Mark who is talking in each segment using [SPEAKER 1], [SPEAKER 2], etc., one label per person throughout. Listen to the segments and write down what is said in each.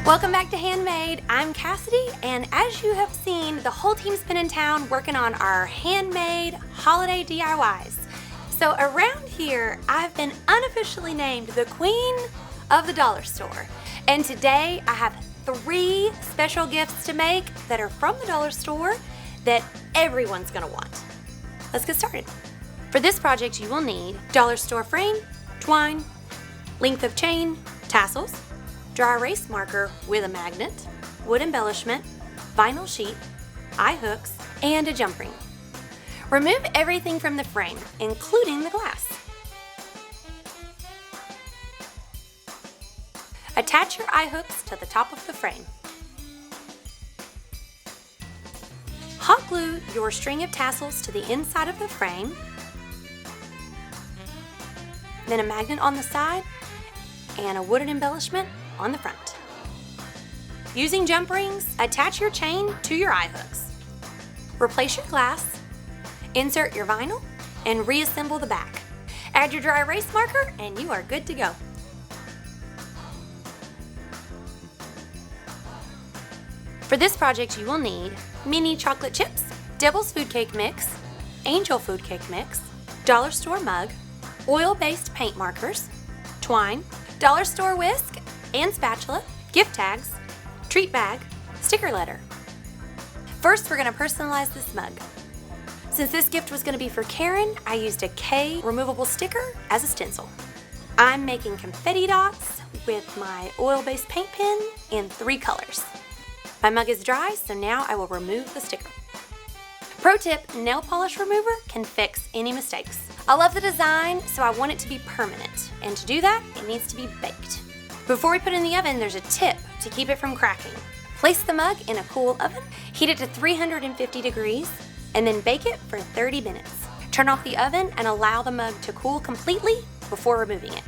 [SPEAKER 1] Welcome back to Handmade. I'm Cassidy, and as you have seen, the whole team's been in town working on our handmade holiday DIYs. So around here, I've been unofficially named the Queen of the Dollar Store. And today I have 3 special gifts to make that are from the dollar store that everyone's gonna want. Let's get started. For this project, you will need dollar store frame, twine, length of chain, tassels, dry erase marker with a magnet, wood embellishment, vinyl sheet, eye hooks, and a jump ring. Remove everything from the frame, including the glass. Attach your eye hooks to the top of the frame. Hot glue your string of tassels to the inside of the frame, then a magnet on the side, and a wooden embellishment on the front. Using jump rings, attach your chain to your eye hooks. Replace your glass, insert your vinyl, and reassemble the back. Add your dry erase marker and you are good to go. For this project, you will need mini chocolate chips, Devil's Food Cake Mix, Angel Food Cake Mix, dollar store mug, oil-based paint markers, twine, dollar store whisk and spatula, gift tags, treat bag, sticker letter. First, we're going to personalize this mug. Since this gift was going to be for Karen, I used a K removable sticker as a stencil. I'm making confetti dots with my oil-based paint pen in 3 colors. My mug is dry, so now I will remove the sticker. Pro tip, nail polish remover can fix any mistakes. I love the design, so I want it to be permanent. And to do that, it needs to be baked. Before we put it in the oven, there's a tip to keep it from cracking. Place the mug in a cool oven, heat it to 350 degrees, and then bake it for 30 minutes. Turn off the oven and allow the mug to cool completely before removing it.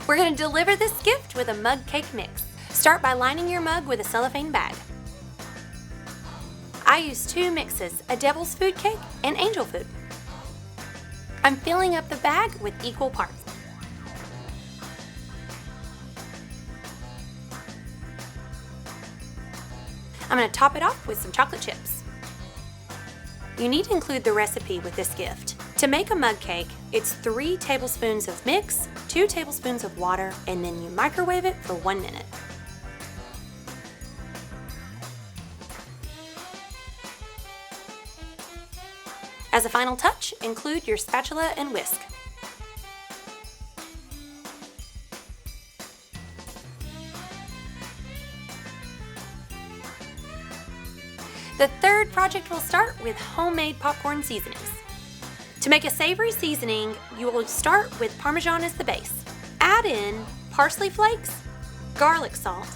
[SPEAKER 1] We're going to deliver this gift with a mug cake mix. Start by lining your mug with a cellophane bag. I use 2 mixes, a Devil's Food Cake and Angel Food. I'm filling up the bag with equal parts. I'm going to top it off with some chocolate chips. You need to include the recipe with this gift. To make a mug cake, it's 3 tablespoons of mix, 2 tablespoons of water, and then you microwave it for 1 minute. As a final touch, include your spatula and whisk. The third project will start with homemade popcorn seasonings. To make a savory seasoning, you will start with Parmesan as the base. Add in parsley flakes, garlic salt,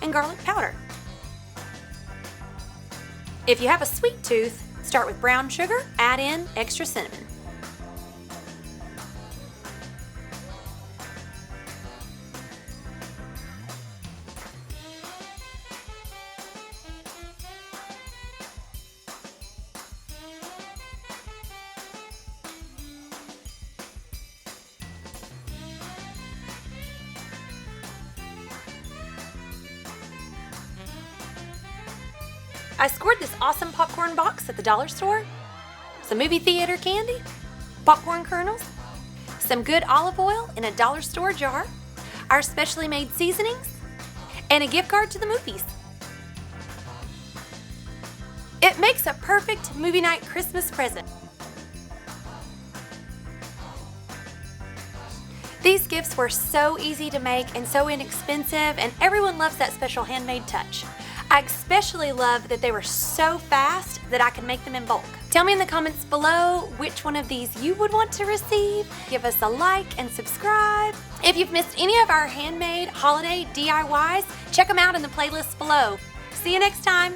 [SPEAKER 1] and garlic powder. If you have a sweet tooth, start with brown sugar, add in extra cinnamon. I scored this awesome popcorn box at the dollar store, some movie theater candy, popcorn kernels, some good olive oil in a dollar store jar, our specially made seasonings, and a gift card to the movies. It makes a perfect movie night Christmas present. These gifts were so easy to make and so inexpensive, and everyone loves that special handmade touch. I especially love that they were so fast that I can make them in bulk. Tell me in the comments below which one of these you would want to receive. Give us a like and subscribe. If you've missed any of our handmade holiday DIYs, check them out in the playlist below. See you next time.